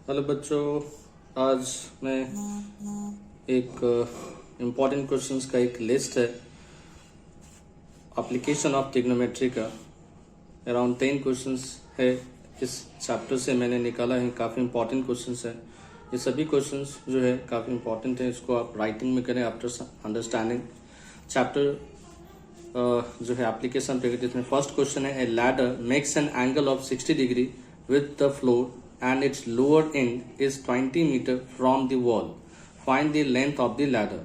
Hello बच्चों, आज मैं एक इम्पॉर्टेंट क्वेश्चंस का एक लिस्ट है एप्लीकेशन ऑफ ट्रिग्नोमेट्री का। अराउंड 10 क्वेश्चंस है इस चैप्टर से मैंने निकाला है। काफ़ी इम्पॉर्टेंट क्वेश्चंस है। ये सभी क्वेश्चंस जो है काफ़ी इम्पॉर्टेंट है। इसको आप राइटिंग में करें आफ्टर अंडरस्टैंडिंग चैप्टर जो है एप्लीकेशन पे। जिसमें फर्स्ट क्वेश्चन है, ए ladder makes an angle of 60 degree with the floor and its lower end is 20 meter from the wall. Find the length of the ladder.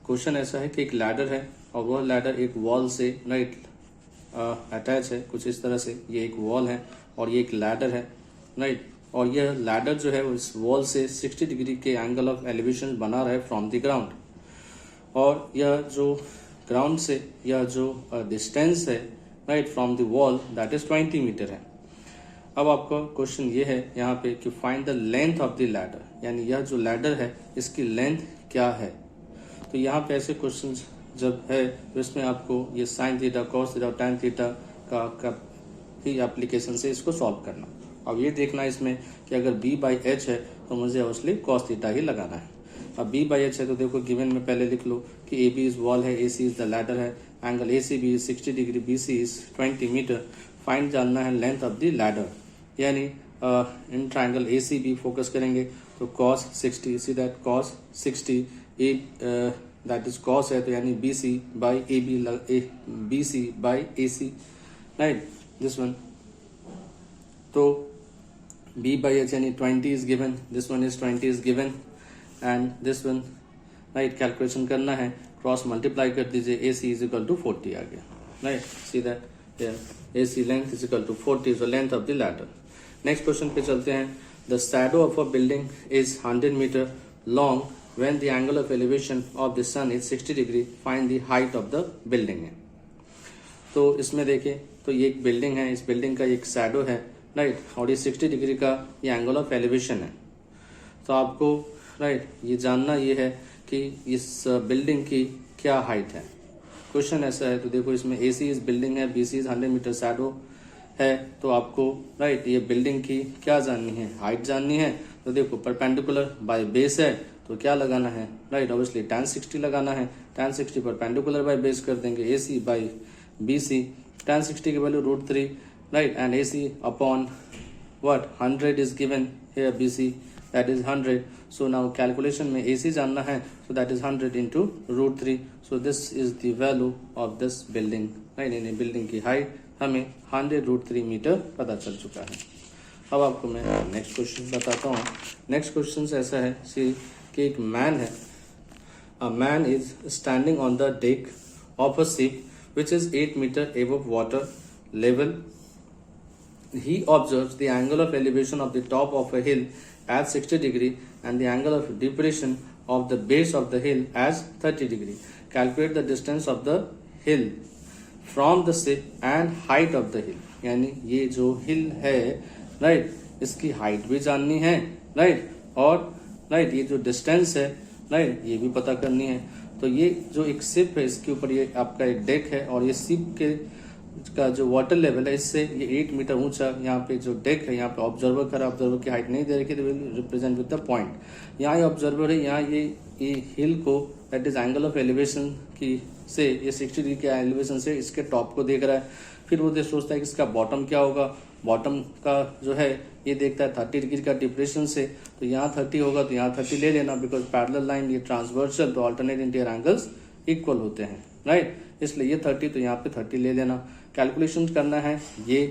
Question ऐसा है कि एक ladder है और वह लैडर एक वॉल से राइट अटैच है, कुछ इस तरह से। ये एक वॉल है और ये एक लैडर है राइट। और यह लैडर जो है इस वॉल से 60 डिग्री के एंगल ऑफ एलिवेशन बना रहा है फ्रॉम द ग्राउंड। और यह जो ग्राउंड से यह जो डिस्टेंस है right from the wall that is 20 metre है। अब आपका क्वेश्चन ये है यहाँ पे कि find the length of the ladder, यानी यह जो लैडर है इसकी लेंथ क्या है। तो यहाँ पे ऐसे क्वेश्चन जब है तो इसमें आपको ये sine theta, cos theta, tan theta का ही एप्लीकेशन से इसको सॉल्व करना। अब ये देखना इसमें कि अगर b बाई एच है तो मुझे ऑब्वियसली कॉस थीटा ही लगाना है। अब b बाई एच है तो देखो गिवन में पहले लिख लो कि ए बी इज वॉल है, A C is the ladder है, angle A C B is 60 degree, B C is 20 metre. Find जानना है लेंथ ऑफ द लैडर, यानी in triangle A C B focus करेंगे तो cos 60, see that cos 60 A that is cos है तो यानी B C by A B C by A C right this one. तो b by H यानी 20 is given, this one is 20 is given and this one right. Calculation करना है, cross multiply कर दीजिए, ए C is equal to 40 आ गया right. See that AC length is equal to 40, so length of the ladder. Next question पे चलते हैं। The shadow of a building is 100 metre long when the angle of elevation of the sun is 60 degree, find the height of the building है। तो इसमें देखें तो ये एक बिल्डिंग है, इस बिल्डिंग का एक शैडो है राइट, और ये 60 डिग्री का ये एंगल ऑफ एलिवेशन है। तो आपको राइट ये जानना ये है कि इस बिल्डिंग की क्या हाइट है। क्वेश्चन ऐसा है तो देखो इसमें ए सी इज बिल्डिंग है, B C is 100 metre shadow है, तो आपको राइट ये बिल्डिंग की क्या जाननी है, हाइट जाननी है। तो देखो परपेंडिकुलर बाय बेस है तो क्या लगाना है राइट, ऑब्वियसली tan 60 लगाना है। tan 60 परपेंडिकुलर बाय बेस कर देंगे, A C by B C. tan 60 की value √3 right, and A C upon what 100 is given here, BC that is 100. So now calculation में AC जानना है, so that is 100 into √3. So this is the value of this building right, यानी building की height हमें 100 √3 metre पता चल चुका है। अब आपको मैं नेक्स्ट क्वेश्चन बताता हूँ। नेक्स्ट क्वेश्चन ऐसा है सी कि एक मैन है, a man is standing on the deck of a ship which is 8 meter above water level. He observes the angle of elevation of the top of a hill as 60 degree and the angle of depression of the base of the hill as 30 degree. Calculate the distance of the hill from the ship and height of the hill. यानी ये जो हिल है right इसकी height भी जाननी है right, और right ये जो डिस्टेंस है राइट ये भी पता करनी है। तो ये जो एक शिप है इसके ऊपर ये आपका एक डेक है और ये शिप के का जो वाटर लेवल है इससे ये 8 मीटर ऊंचा यहाँ पे जो डेक है, यहाँ पे ऑब्जर्वर करा, ऑब्जर्वर की हाइट नहीं दे रखी तो will represent with the point. यहाँ ये ऑब्जर्वर है, यहाँ ये हिल को that is angle of elevation की से ये 60 डिग्री के एलिवेशन से इसके टॉप को देख रहा है। फिर वो सोचता है कि इसका बॉटम क्या होगा, बॉटम का जो है ये देखता है 30 डिग्री का डिप्रेशन से, तो यहाँ 30 होगा तो यहाँ 30 ले लेना, बिकॉज पैरेलल लाइन ये ट्रांसवर्सल तो अल्टरनेट इंटीरियर एंगल्स इक्वल होते हैं राइट, इसलिए ये 30 तो यहाँ पे 30 ले लेना। कैलकुलेशन करना है ये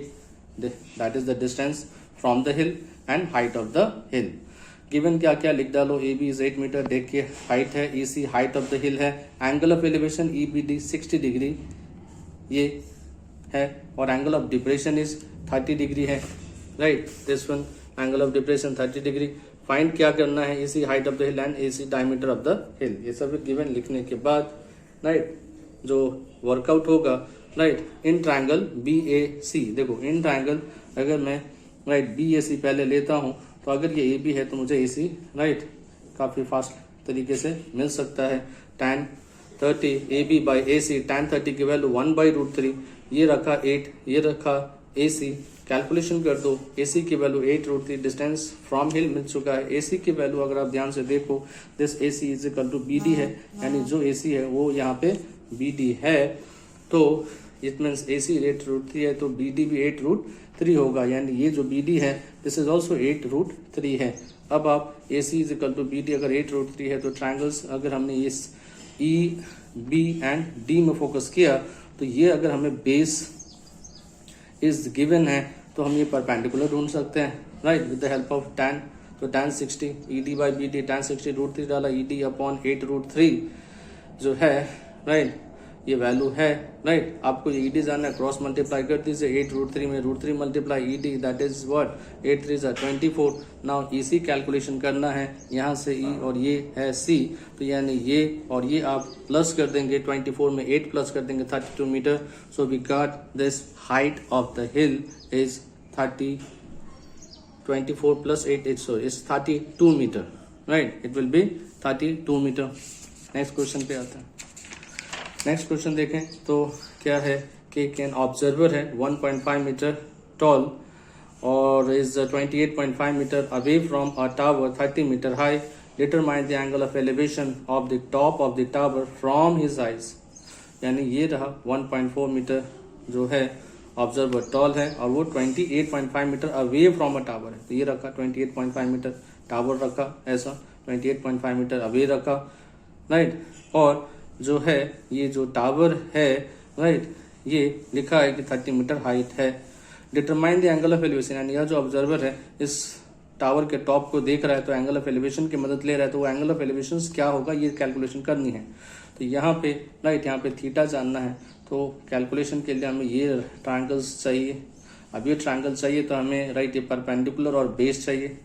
that is the distance from the hill and height of the hill. Given क्या क्या लिख डालो, A B is 8 metre, deck की हाइट है, E C height of the hill है, angle of elevation E B D 60 degree ये है, और angle of depression is 30 degree है right, this one angle of depression 30 degree. Find क्या करना है, A C height of the hill and A C diameter of the hill. ये सब given लिखने के बाद राइट जो वर्कआउट होगा राइट इन ट्राइंगल बी ए सी। देखो इन ट्राइंगल अगर मैं राइट बी ए सी पहले लेता हूँ तो अगर ये ए बी है तो मुझे ए सी राइट काफ़ी फास्ट तरीके से मिल सकता है। tan 30 A B by A C, tan 30 की वैल्यू 1/√3, ये रखा 8, ये रखा ए सी, कैलकुलेशन कर दो, AC की वैल्यू 8√3, डिस्टेंस फ्रॉम हिल मिल चुका है। AC की वैल्यू अगर आप ध्यान से देखो, this AC is equal to BD है, यानी जो AC है वो यहाँ पे BD है, तो इट मीन्स AC 8√3 है तो BD भी 8√3 होगा, यानी ये जो BD है दिस इज ऑल्सो 8√3 है। अब आप AC is equal to BD अगर 8√3 है तो ट्राइंगल्स अगर हमने इस E, B एंड D में फोकस किया तो ये अगर हमें बेस इज गिवन है तो हम ये परपेंडिकुलर ढूंढ सकते हैं, right, with the help of tan। तो tan 60 ED by BD, tan 60 √3 डाला, ED अपॉन 8√3 जो है, राइट, ये वैल्यू है, राइट। आपको ये ED जानना है, क्रॉस मल्टीप्लाई कर दीजिए, 8√3 में √3 multiply ED, that is what, 8 3 24। Now EC calculation करना है, यहाँ से E और ये है C, तो यानी ये और ये आप प्लस कर देंगे, 24 में 8 प्लस कर देंगे, 32 metre. So we got this height of the hill is 24 plus 8 is 32 metre, right, it will be 32 metre. Next question पे आता है। नेक्स्ट क्वेश्चन देखें तो क्या है कि कैन ऑब्जर्वर है 1.5 मीटर टॉल और is 28.5 metre away from a tower 30 metre high, determine the angle of elevation of the top of the tower from his eyes. यानी ये रहा 1.4 मीटर जो है ऑब्जर्वर टॉल है और वो 28.5 metre away from a tower है, तो ये रखा 28.5 मीटर, टावर रखा ऐसा 28.5 मीटर अवे रखा, राइट। और जो है ये जो टावर है, राइट, ये लिखा है कि 30 मीटर हाइट है। Determine the angle of elevation, यानी यह जो ऑब्जर्वर है इस टावर के टॉप को देख रहा है तो एंगल ऑफ एलिवेशन की मदद ले रहा है, तो वो एंगल ऑफ एलिवेशन क्या होगा ये कैलकुलेशन करनी है। तो यहाँ पे, राइट, यहाँ पे थीटा जानना है, तो कैलकुलेशन के लिए हमें ये ट्रायंगल्स चाहिए। अब ये ट्रायंगल चाहिए तो हमें, राइट, ये परपेंडिकुलर और बेस चाहिए,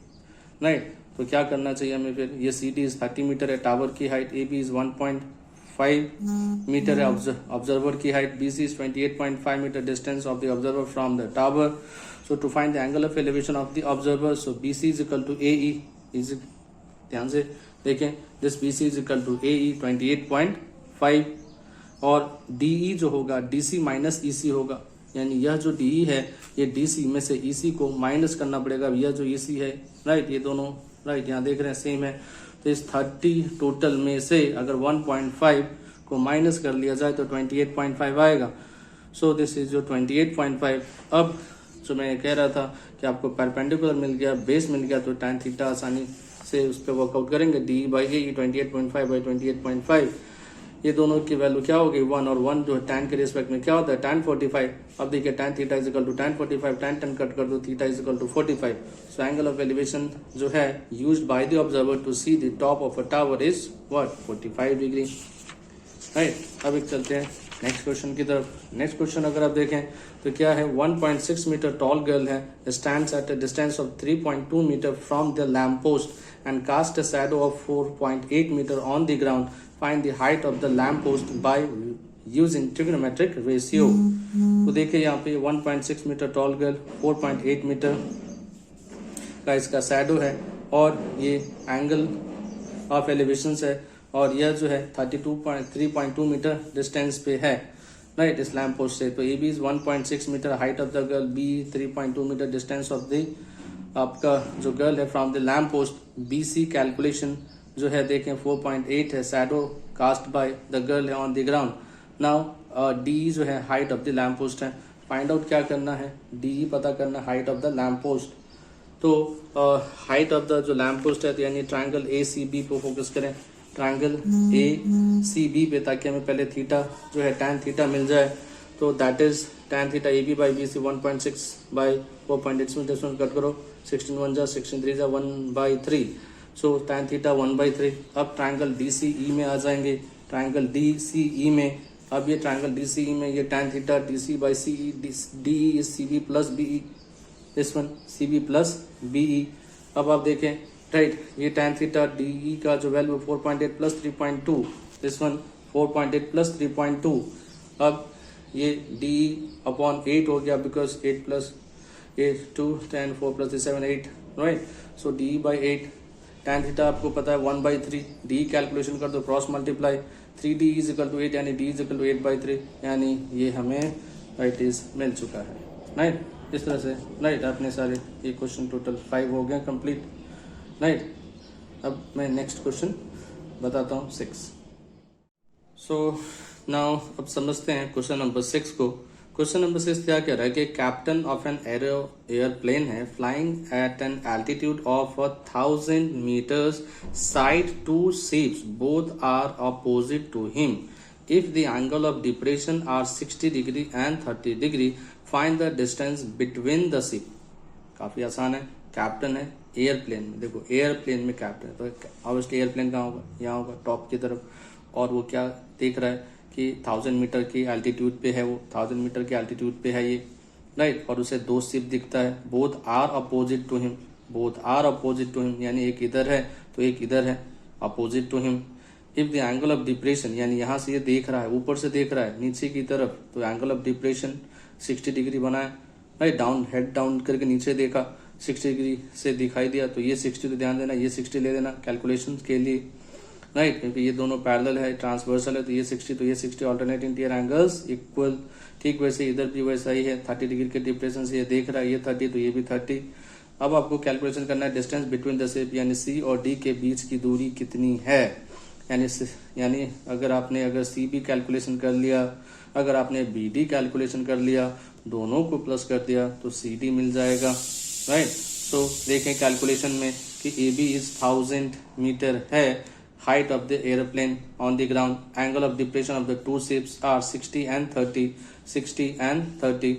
राइट। तो क्या करना चाहिए हमें फिर, ये CD इज 30 मीटर है, टावर की हाइट AB इज 1.5 मीटर है, ऑब्जर्वर की height BC is 28.5 metre, distance of the observer from the tower. So to find the angle of elevation of the observer, so BC is equal to AE is, ध्यान से देखें, this BC is equal to AE 28.5 और DE जो होगा DC minus EC होगा, यानी यह जो DE है ये DC में से EC को माइनस करना पड़ेगा। यह जो EC है, राइट, ये दोनों, राइट, यहाँ देख रहे हैं सेम है, तो इस 30 टोटल में से अगर 1.5 को माइनस कर लिया जाए तो 28.5 आएगा। सो दिस इज जो 28.5। अब जो मैं कह रहा था कि आपको परपेंडिकुलर मिल गया, बेस मिल गया, तो tan थीटा आसानी से उस पर वर्कआउट करेंगे, DE बाई AE 28.5 बाई 28.5, ये दोनों की वैल्यू क्या होगी 1 और 1 जो tan के रिस्पेक्ट में क्या होता है tan 45। अब देखिए tan theta is equal to tan 45, tan cut कर दो, theta is equal to 45। So angle of elevation जो है used by the observer to see the top of a tower is what 45 degree, right. अब एक चलते हैं next question की तरफ। नेक्स्ट क्वेश्चन अगर आप देखें तो क्या है, 1.6 मीटर टॉल गर्ल है, stands at a distance of 3.2 metre from the lamp post and cast a shadow of 4.8 metre on the ground, find the height of the lamp post by using trigonometric ratio. तो देखिए यहाँ पे 1.6 metre tall girl, 4.8 metre का इसका shadow है और ये angle of elevation है और यह जो है 3.2 मीटर डिस्टेंस पे है, राइट, इस लैम्प पोस्ट से। तो AB is 1.6 metre, height of the girl B 3.2 metre, distance of the आपका जो गर्ल है from the lamp post. BC calculation जो है देखें 4.8 है, shadow cast by the girl है on the ground. Now DE जो है height of the lamp post है, फाइंड आउट क्या करना है, DE पता करना, height of the lamp post. तो हाइट ऑफ द जो लैम्प पोस्ट है, तो यानी ट्राइंगल ACB को फोकस करें, ट्राइंगल ACB पे, ताकि हमें पहले थीटा जो है tan थीटा मिल जाए। तो that is tan theta AB by BC 1.6 by 4.8 metre, cut करो, 16 1 जा 16 3 जा 1/3, सो tan थीटा 1/3। अब ट्राइंगल DCE में आ जाएंगे, ट्राइंगल DCE में, अब ये ट्राइंगल DCE में ये tan theta DC by CE, DE is CB plus BE, this one CB plus BE। अब आप देखें, राइट, ये tan थीटा DE का जो value 4.8 plus 3.2, this one 4.8 plus 3.2। अब ये DE अपॉन 8 हो गया, because 8 plus 8 2 10 4 plus 7 8, right. So DE by 8, tan theta आपको पता है 1/3, DE कैलकुलेशन कर दो, cross multiply, 3DE is equal to 8, यानी DE इज इक्वल टू 8/3, यानी ये हमें राइट इज मिल चुका है, राइट। इस तरह से, राइट। अपने सारे ये क्वेश्चन टोटल 5 हो गए कंप्लीट, राइट। अब मैं नेक्स्ट क्वेश्चन बताता हूँ 6। सो नाउ अब समझते हैं क्वेश्चन नंबर 6 को। क्वेश्चन नंबर 6 क्या कह रहा है कि कैप्टन ऑफ एन एयरप्लेन है flying at an altitude of 1000 metres, side two ships both are opposite to him. If the angle of depression are 60 degree and 30 degree, find the distance between the ship. काफी आसान है। Captain है airplane में, देखो airplane में captain है तो obviously airplane कहाँ होगा, यहाँ होगा टॉप की तरफ, और वो क्या देख रहा है कि 1000 मीटर की एल्टीट्यूड पे है, वो 1000 मीटर की एल्टीट्यूड पे है ये, राइट। और उसे 2 शिप दिखता है, both are opposite to him, both are opposite to him यानी एक इधर है तो एक इधर है, opposite to him. If the angle of depression यानी यहाँ से ये देख रहा है, ऊपर से देख रहा है नीचे की तरफ, तो एंगल ऑफ डिप्रेशन 60 डिग्री बनाया, राइट। डाउन, हेड डाउन करके नीचे देखा, 60 डिग्री से दिखाई दिया, तो ये 60 तो ध्यान देना, ये 60 ले देना कैलकुलेशन के लिए, राइट। क्योंकि ये दोनों पैरेलल है, ट्रांसवर्सल है, तो ये 60 तो ये 60 ऑल्टरनेट इंटीरियर एंगल्स इक्वल। ठीक वैसे इधर भी वैसा ही है, 30 डिग्री के डिप्रेशन से ये देख रहा है, ये 30 तो ये भी 30। अब आपको कैलकुलेशन करना है डिस्टेंस बिटवीन द शिप यानी सी और डी के बीच की दूरी कितनी है। यानी अगर सी भी कैलकुलेशन कर लिया, अगर आपने बी डी कैलकुलेशन कर लिया, दोनों को प्लस कर दिया तो सी डी मिल जाएगा, राइट। सो देखें कैलकुलेशन में कि ए बी इज 1000 मीटर है, height of the airplane on the ground, angle of depression of the two ships are 60 and 30, 60 and 30,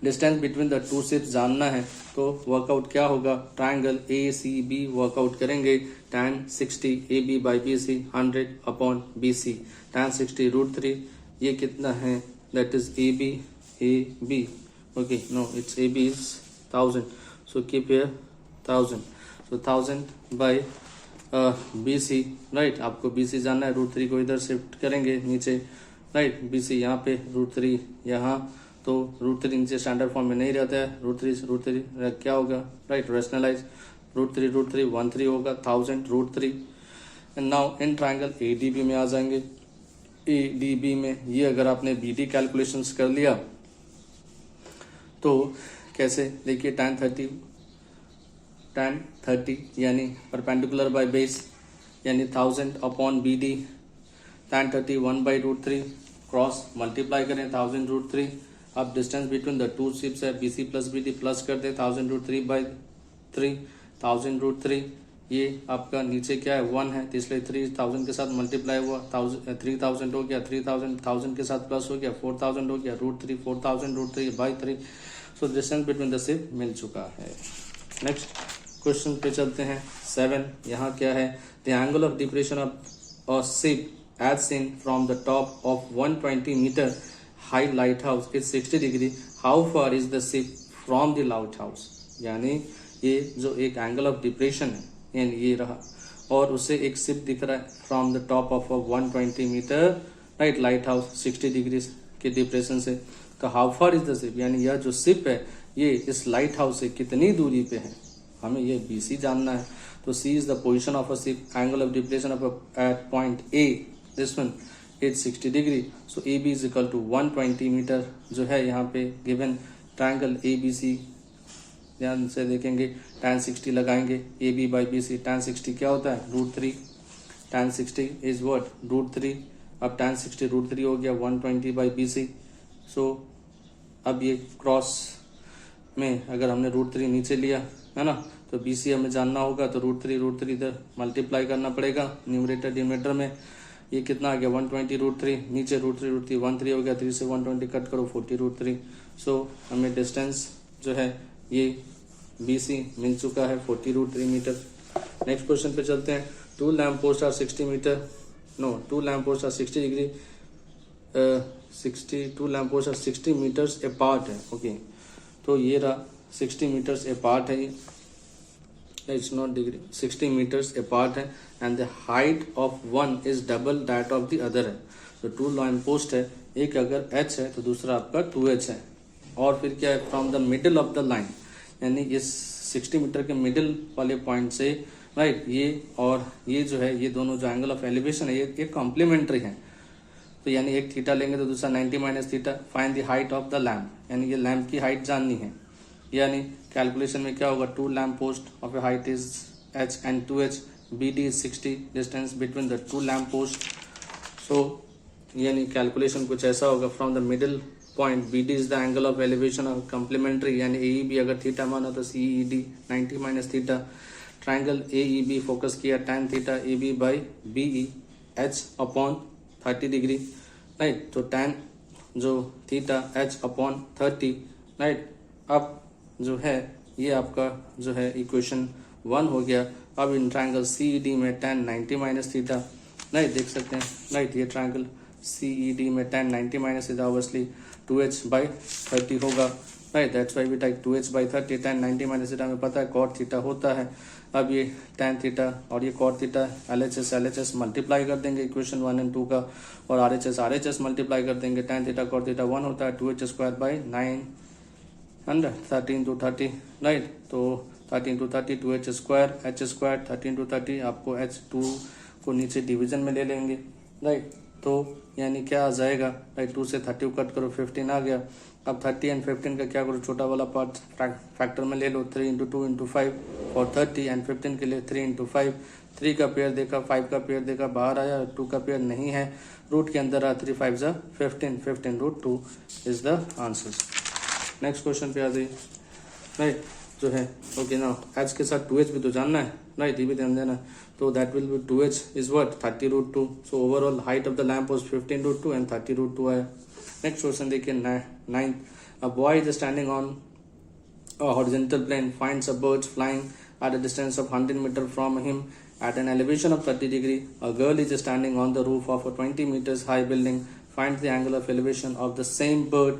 distance between the two ships जानना है तो वर्कआउट क्या होगा, triangle A C B workout करेंगे, tan 60 A B by B C 100 upon B C, tan 60 √3, ये कितना है, that is A B, okay no it's A B is 1000, so keep here 1000, so 1000 by B C, right. आपको B C जानना है, √3 को इधर shift करेंगे नीचे, राइट। बी सी यहाँ पे, √3 यहाँ, तो √3 नीचे स्टैंडर्ड फॉर्म में नहीं रहता है, √3 क्या होगा, राइट, रेशनलाइज, √3 13 होगा, 1000 √3। And now in triangle A D B में आ जाएंगे, ए डी बी में ये अगर आपने बी डी कैलकुलेशंस कर लिया तो कैसे, देखिए tan 30 यानी परपेंडिकुलर बाय बेस यानी 1000 upon B D, tan 30 1/√3, cross multiply करें 1000 √3। अब distance between the two ships है B C plus B D, plus कर दे 1000 √3/3, 1000 √3, ये आपका नीचे क्या है 1 है तो इसलिए 3000 के साथ मल्टीप्लाई हुआ, 3000 हो गया, 3000 के साथ प्लस हो गया, 4000 हो गया, √3 4000 √3/3। So distance between the ship मिल चुका है। नेक्स्ट क्वेश्चन पे चलते हैं 7। यहाँ क्या है, the angle of depression of a ship as seen from the top of 120 metre high lighthouse is 60 degree, how far is the ship from the lighthouse. यानी ये जो एक एंगल ऑफ डिप्रेशन है यानी ये रहा, और उसे एक शिप दिख रहा है from the top of 120 metre, right, lighthouse 60 degree के डिप्रेशन से, तो how far is the ship यानी यह जो शिप है ये इस लाइट हाउस से कितनी दूरी पे है, हमें ये बी सी जानना है। तो C is the position of a ship, angle of depression of at point A, this one is 60 degree, so A B is equal to 120 metre जो है यहाँ पे given. Triangle A B C ध्यान से देखेंगे, tan 60 लगाएंगे, A B by B C, tan 60 क्या होता है √3, tan 60 इज व्हाट √3, अब tan 60 √3 हो गया 120 बाई बी सी। सो अब ये क्रॉस में अगर हमने √3 नीचे लिया है ना, तो बी सी हमें जानना होगा, तो √3 इधर मल्टीप्लाई करना पड़ेगा न्यूमरेटर डिनोमिनेटर में, ये कितना आ गया 120 √3, नीचे √3 13 हो गया, 3 से 120 कट करो 40 √3। सो हमें डिस्टेंस जो है ये बी सी मिल चुका है 40 √3 मीटर। नेक्स्ट क्वेश्चन पे चलते हैं, 2 lamp post are 60 metre, no 2 lamp post are 60 degree, 2 lamp post are 60 metres apart है, ओके। तो ये रहा 60 मीटर्स अपार्ट है, ये it's not degree, 60 metres apart है, and the height of one is double that of the other है। तो 2 lamp post है, एक अगर h है तो दूसरा आपका 2h है, और फिर क्या है from the middle of the line यानी इस 60 मीटर के मिडिल वाले पॉइंट से, राइट, ये और ये जो है ये दोनों जो एंगल ऑफ एलिवेशन है ये कॉम्प्लीमेंट्री है, तो यानी एक थीटा लेंगे तो दूसरा 90 minus theta. Find the height of the lamp, यानी ये लैम्प की हाइट जाननी है। यानी कैलकुलेशन में क्या होगा, 2 lamp post of A height is h and 2h, BD is 60, distance between the 2 lamp post। so यानी कैलकुलेशन कुछ ऐसा होगा, from the middle point BD is the angle of elevation of complementary, यानी AEB अगर theta माना तो CED 90 minus theta. Triangle AEB focus किया tan theta AB by BE h upon 30 degree, right. तो tan जो थीटा h अपॉन 30, राइट। अब जो है ये आपका जो है इक्वेशन 1 हो गया। अब इन ट्राइंगल CED में tan 90 माइनस थीटा, राइट, देख सकते हैं, राइट। ये ट्राइंगल CED में tan 90 minus theta obviously 2h by 30 होगा, right. That's why we take 2h by 30। tan 90 minus theta में पता है cot थीटा होता है। अब ये tan थीटा और ये cot थीटा LHS मल्टीप्लाई कर देंगे इक्वेशन 1 एंड 2 का, और RHS मल्टीप्लाई कर देंगे। tan थीटा cot थीटा 1 होता है 2h square by 900, 13 to 30, right. तो 13 to 30 2h square, h square 13 to 30, आपको h2 को नीचे डिवीजन में ले लेंगे, राइट। तो यानी क्या आ जाएगा, राइट, 2 से 30 कट करो 15 आ गया। अब 30 एंड 15 का क्या करो, छोटा वाला पार्ट फैक्टर में ले लो, 3 इंटू 2 इंटू 5 और 30 एंड 15 के लिए 3 इंटू 5। 3 का पेयर देखा, 5 का पेयर देखा, बाहर आया, 2 का पेयर नहीं है, रूट के अंदर आ, 3 5 जा 15, 15 root 2 is the answer. Next question पे आ जाइए, राइट, जो है ओके ना, एच के साथ 2h भी तो जानना है, राइट, ये भी ध्यान देना। तो that will be 2h is what 30 root 2। So overall height of the lamp was 15 root 2 and 30 root 2 आया। नेक्स्ट क्वेश्चन देखिए 9, a boy is standing on a horizontal plane, finds a birds flying at a distance of 100 meter from him at an elevation of 30 degree. A girl is standing on the roof of a 20 meters high building. Finds the angle of elevation of the same bird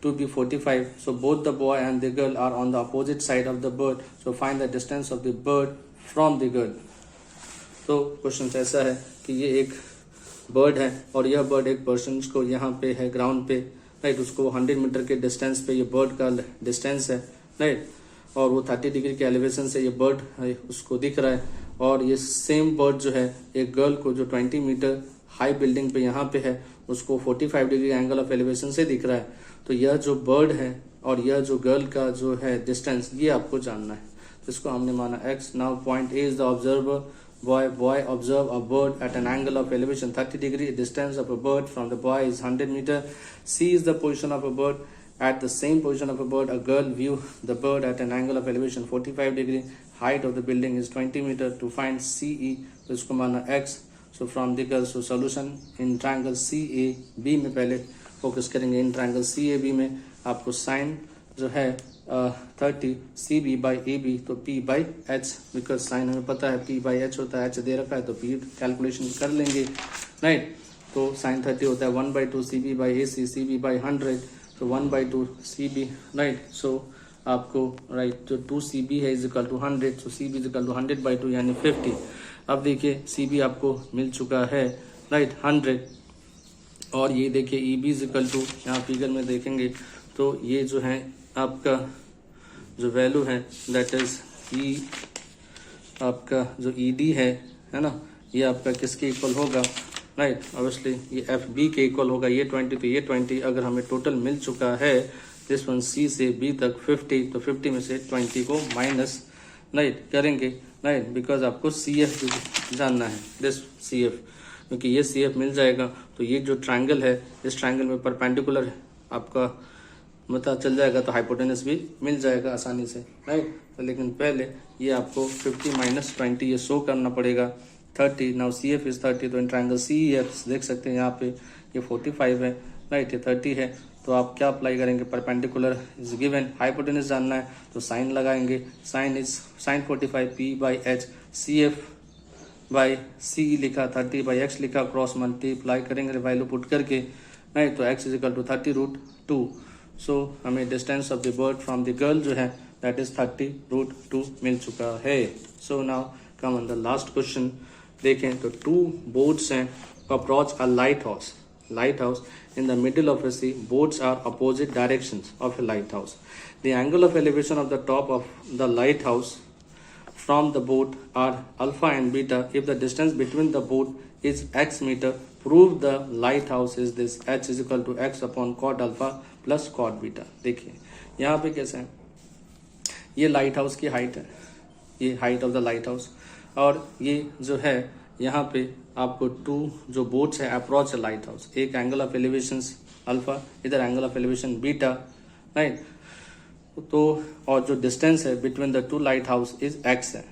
to be 45. So both the boy and the girl are on the opposite side of the bird. So find the distance of the bird from the girl. तो question ऐसा है कि ये एक bird है और यह bird एक पर्सन को यहाँ पे है ग्राउंड पे, राइट, उसको 100 मीटर के डिस्टेंस पे ये बर्ड का डिस्टेंस है, राइट, और वो 30 डिग्री के एलिवेशन से ये बर्ड उसको दिख रहा है। और ये सेम बर्ड जो है एक गर्ल को जो 20 मीटर हाई बिल्डिंग पे यहाँ पे है उसको 45 डिग्री एंगल ऑफ एलिवेशन से दिख रहा है। तो यह जो बर्ड है और यह जो गर्ल का जो है डिस्टेंस ये आपको जानना है, जिसको हमने माना x। Now point A is the observer boy observe a bird at an angle of elevation 30 degree. Distance of a bird from the boy is 100 meter. C is the position of a bird. At the same position of a bird, a girl view the bird at an angle of elevation 45 degree. Height of the building is 20 meter. To find CE, इसको माना x. So from the girl, so solution in triangle CAB में पहले focus करेंगे। In triangle CAB में आपको sign जो है 30 CB by AB, तो P by H, because sign हमें पता है P बाई H होता है, H दे रखा है तो P कैलकुलेशन कर लेंगे, राइट। तो साइन 30 होता है 1/2 CB by AC, CB by 100, तो 1/2 CB, राइट। सो आपको राइट जो 2 CB है is equal to 100, so CB is equal to 100/2 यानी 50। अब देखिए CB आपको मिल चुका है, राइट, 100, और ये देखिए EB इज इक्वल टू, यहाँ फिगर में देखेंगे तो ये जो है आपका जो वैल्यू है दैट इज ई, आपका जो ED है ना, ये आपका किसके इक्वल होगा, राइट, ऑब्वियसली ये FB के इक्वल होगा। ये 20 तो ये 20, अगर हमें टोटल मिल चुका है दिस वन C से B तक 50, तो 50 में से 20 को माइनस, राइट, करेंगे, राइट, बिकॉज आपको CF जानना है, दिस CF, क्योंकि ये CF मिल जाएगा तो ये जो ट्रायंगल है इस ट्रायंगल में परपेंडिकुलर है आपका पता चल जाएगा, तो हाइपोटेनस भी मिल जाएगा आसानी से, राइट। तो लेकिन पहले ये आपको 50 माइनस 20 ये शो करना पड़ेगा 30। नाउ CF इज 30, तो इन ट्रायंगल CEF देख सकते हैं यहाँ पे ये 45 है, राइट, ये 30 है। तो आप क्या अप्लाई करेंगे, परपेंडिकुलर इज गिवन, हाइपोटेनस जानना है तो साइन लगाएंगे, sine is sine 45 P by H, CF by C लिखा, 30 बाई X लिखा, क्रॉस मल्टीप्लाई करेंगे वैल्यू पुट करके, राइट, तो X is equal to 30 root 2। So हमें distance of the bird from the girl जो है दैट इज 30 रूट 2 मिल चुका है। So now come on the last question. देखें तो 2 बोट्स हैं approach a light house in the middle of a sea. Boats are opposite directions of a lighthouse. The angle of elevation of the top of the lighthouse from the boat are alpha and beta if the distance between the boat is x meter. Prove the lighthouse is this. h is equal to x upon cot alpha plus cot beta. देखिए यहाँ पे कैसे है, ये light house की height है, ये height of the light house, और ये जो है यहाँ पे आपको टू जो बोट्स है अप्रोच लाइट हाउस, एक एंगल ऑफ एलिवेशन अल्फा, इधर angle of elevation beta, right. तो और जो डिस्टेंस है between the to light house is x है।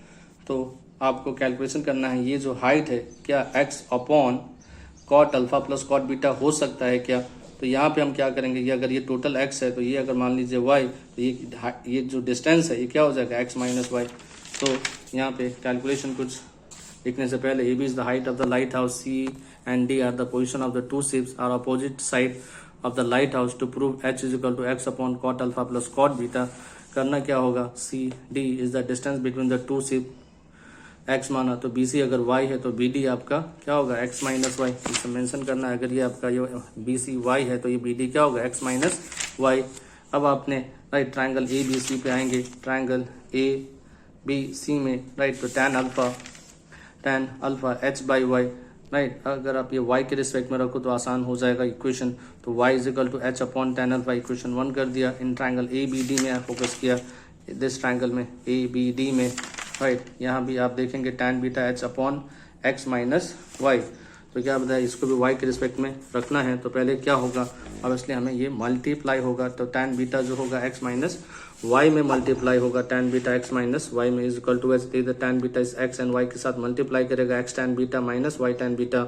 तो आपको कैलकुलेशन करना है ये जो हाइट है क्या x upon cot alpha plus cot beta हो सकता है क्या। तो यहाँ पे हम क्या करेंगे, ये अगर ये टोटल x है तो ये अगर मान लीजिए y, तो ये जो डिस्टेंस है ये क्या हो जाएगा x माइनस वाई। तो यहाँ पे कैलकुलेशन कुछ लिखने से पहले AB is the height of the lighthouse, C and D are the position of the two ships are opposite side of the lighthouse. To prove h is equal to x upon cot alpha plus cot beta, करना क्या होगा, C D is the distance between the two ship, x माना तो BC अगर y है तो BD आपका क्या होगा x माइनस वाई, इसे मेंशन करना है। अगर ये आपका ये BC y है तो ये BD क्या होगा x माइनस वाई। अब आपने राइट ट्राइंगल ABC पे आएंगे, ट्राइंगल ABC में राइट तो tan alpha h by y, right. अगर आप ये y के रिस्पेक्ट में रखो तो आसान हो जाएगा इक्वेशन। तो y is equal to h upon tan alpha, equation 1 कर दिया। इन ट्राइंगल ABD में फोकस किया, दिस ट्राइंगल में ABD में, राइट। यहाँ भी आप देखेंगे tan beta h upon x minus y. तो क्या बताया, इसको भी y के रिस्पेक्ट में रखना है। तो पहले क्या होगा, अब इसलिए हमें ये मल्टीप्लाई होगा, तो tan बीटा जो होगा x माइनस y में मल्टीप्लाई होगा, tan beta x minus y में इज इक्वल टू h, इधर tan बीटा इस x एंड y के साथ मल्टीप्लाई करेगा, x tan beta minus y tan beta,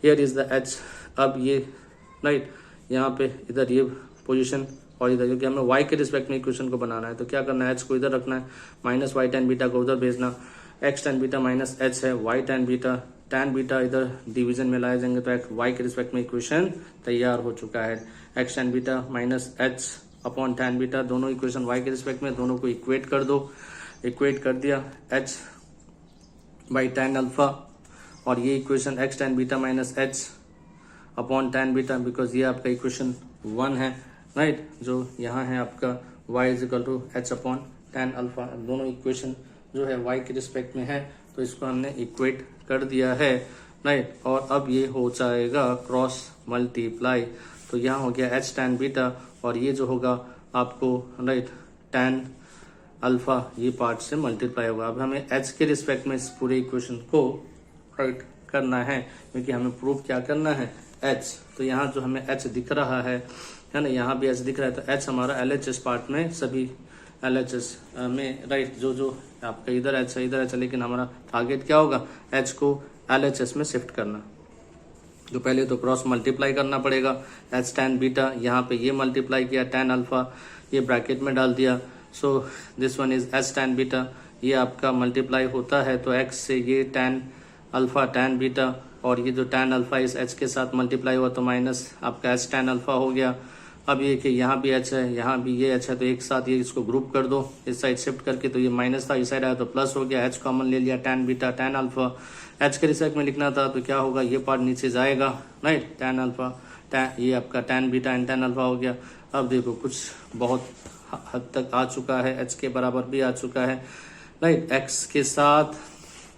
here is the h। अब ये राइट यहाँ पे इधर ये पोजीशन और इधर, क्योंकि हमें y के रिस्पेक्ट में इक्वेशन को बनाना है तो क्या करना है, h को इधर रखना है, माइनस y tan बीटा को उधर भेजना, x tan beta minus h है, y tan beta, tan beta इधर डिवीजन में लाए जाएंगे तो y के रिस्पेक्ट में इक्वेशन तैयार हो चुका है। x tan beta minus h upon tan beta, दोनों इक्वेशन y के रिस्पेक्ट में, दोनों को इक्वेट कर दो, इक्वेट कर दिया h बाई tan अल्फा, और ये equation x tan beta minus h upon tan beta, because ये आपका इक्वेशन 1 है, राइट। जो यहाँ है आपका y is equal to h upon tan alpha, दोनों इक्वेशन जो है y के रिस्पेक्ट में है तो इसको हमने इक्वेट कर दिया है, राइट। और अब ये हो जाएगा क्रॉस मल्टीप्लाई, तो यहाँ हो गया h tan बीटा और ये जो होगा आपको राइट tan अल्फा, ये पार्ट से मल्टीप्लाई होगा। अब हमें h के रिस्पेक्ट में इस पूरे इक्वेशन को राइट करना है, क्योंकि हमें प्रूफ क्या करना है h। तो यहाँ जो हमें h दिख रहा है ना, यहाँ भी h दिख रहा है, तो h हमारा LHS पार्ट में, सभी LHS में राइट जो आपका इधर h है इधर h है, लेकिन हमारा टारगेट क्या होगा, h को LHS में शिफ्ट करना। तो पहले तो क्रॉस मल्टीप्लाई करना पड़ेगा, h tan बीटा, यहाँ पे ये मल्टीप्लाई किया, tan अल्फा ये ब्रैकेट में डाल दिया, so this one is h tan beta, ये आपका मल्टीप्लाई होता है तो x से ये tan अल्फा tan बीटा, और ये जो tan अल्फा इस h के साथ मल्टीप्लाई हुआ तो माइनस आपका h tan अल्फा हो गया। अब ये कि यहाँ भी h है, यहाँ भी ये h है, तो एक साथ ये इसको ग्रुप कर दो, इस साइड शिफ्ट करके, तो ये माइनस था, इस साइड आया तो प्लस हो गया, h कॉमन ले लिया, tan beta tan alpha, h के रिस्पेक्ट में लिखना था तो क्या होगा, ये पार्ट नीचे जाएगा, राइट, tan अल्फा ये आपका tan beta and tan alpha हो गया। अब देखो कुछ बहुत हद तक आ चुका है, h के बराबर भी आ चुका है, राइट, x के साथ,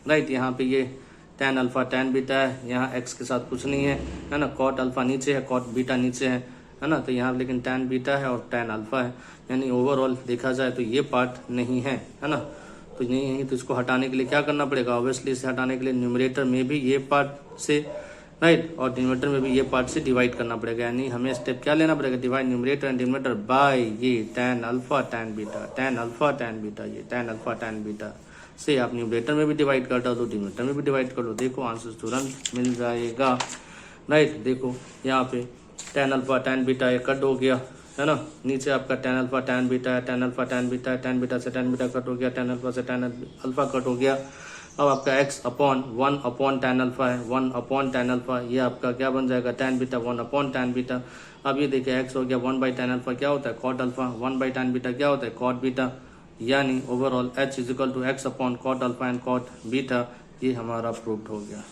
राइट, यहाँ पे ये tan अल्फा tan बीटा है, यहाँ x के साथ कुछ नहीं है ना, cot अल्फा नीचे है, cot बीटा नीचे है ना, तो यहाँ लेकिन tan बीटा है और tan अल्फा है, यानी ओवरऑल देखा जाए तो ये पार्ट नहीं है ना। तो नहीं है तो इसको हटाने के लिए क्या करना पड़ेगा, ऑब्वियसली इसे हटाने के लिए न्यूमरेटर में भी ये पार्ट से राइट और डिनोमिनेटर में भी ये पार्ट से डिवाइड करना पड़ेगा, यानी हमें स्टेप क्या लेना पड़ेगा, divide numerator and denominator by ये tan alpha tan beta, tan alpha tan beta, ये tan अल्फा tan बीटा से आप न्यूमरेटर में भी डिवाइड कर दो, डिनोमिनेटर में भी डिवाइड कर लो, देखो आंसर तुरंत मिल जाएगा, राइट। देखो यहाँ पे tan अल्फा tan बीटा ये कट हो गया है ना, नीचे आपका tan अल्फा tan बीटा है, tan अल्फा tan बीटा है, tan बीटा से tan बीटा कट हो गया, tan अल्फा से tan अल्फा कट हो गया। अब आपका x upon 1 upon tan alpha है, 1 अपॉन tan अल्फा, ये आपका क्या बन जाएगा tan beta 1 upon tan beta. अब ये देखिए x हो गया 1 बाई tan अल्फा क्या होता है cot alpha, 1 by tan beta क्या होता है cot बीटा, यानी overall h is equal to x upon cot alpha and cot beta, ये हमारा प्रूव्ड हो गया,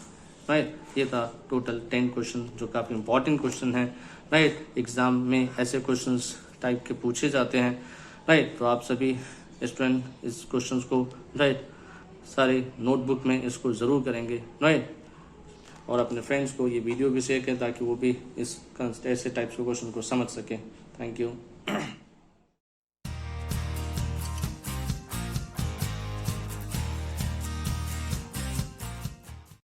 राइट। ये था टोटल 10 क्वेश्चन जो काफ़ी इंपॉर्टेंट क्वेश्चन है, राइट। एग्जाम में ऐसे क्वेश्चंस टाइप के पूछे जाते हैं, राइट। तो आप सभी स्टूडेंट इस क्वेश्चंस को राइट सारे नोटबुक में इसको ज़रूर करेंगे, राइट। और अपने फ्रेंड्स को ये वीडियो भी शेयर करें ताकि वो भी इस ऐसे टाइप्स के क्वेश्चन को समझ सकें। Thank you.